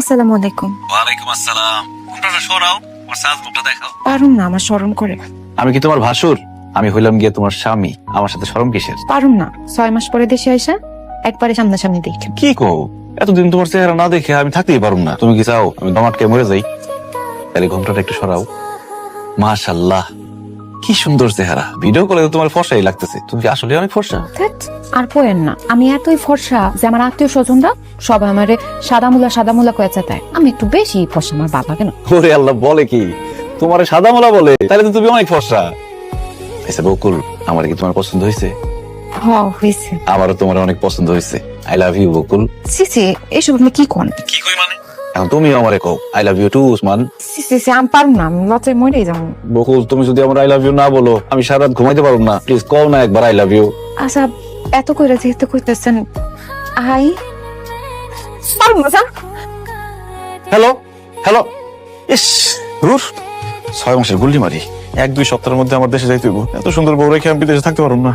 আসসালামু আলাইকুম। ওয়ালাইকুম আসসালাম। মুখটা সরাও, আমার সাজ মুখটা দেখাও। পারুম না, আমার শরম করে। আমি কি তোমার ভাসুর? আমি হইলাম গিয়ে তোমার স্বামী, আমার সাথে শরম কিসের? পারুম না, 6 মাস পরে দেশে আইসা একবারে সামনাসামনি দেখে। কি কও? এতদিন তোমার চেহারা না দেখে আমি থাকতেই পারুম না। তুমি কি চাও আমি দমাটকে মরে যাই? তাহলে ঘোমটাটা একটু সরাও। মাশাআল্লাহ, কি সুন্দর চেহারা। ভিডিও কলে তো তোমার ফর্সাই লাগতেছে। তুমি কি আসলে অনেক ফর্সা? ধ্যাৎ, আর পোয়েন না, আমি এতই ফর্সা যে আমার আত্মীয় স্বজনরা সবাই আমারে সাদামুলা কয়ে চেতায়। আমি একটু বেশি ফর্সা, আমার বাবা কেন। ওরে আল্লাহ, বলে কি? তোমারে সাদা মোলা বলে? তাহলে তো তুমি অনেক ফর্সা। আচ্ছা বকুল, আমার কি তোমার পছন্দ হয়েছে? হয়েছে। আমারও তোমার অনেক পছন্দ হয়েছে। I love you Bakul. সিসি, এসব আপনি কি করেন? কি কই মানে? এখন তুমিও আমারে কও I love you too Usman. সিসি, আমি পারুম না, আমি লজ্জায় মরেই যাবো। বকুল, তুমি যদি আমার আই লাভ ইউ না বলো আমি সারা রাত ঘুমাইতে পারবো না। প্লিজ কও না একবার আই লাভ ইউ। আচ্ছা, এত কইরা যেহেতু কইতেছেন, আই পারুম না। হ্যালো হ্যালো, ইস রুফ 6 মাসের গুল্লি মারি। 1-2 সপ্তাহের মধ্যে আমার দেশে যাইতে হইব। এত সুন্দর বউ রেখে আমি বিদেশে থাকতে পারবো না।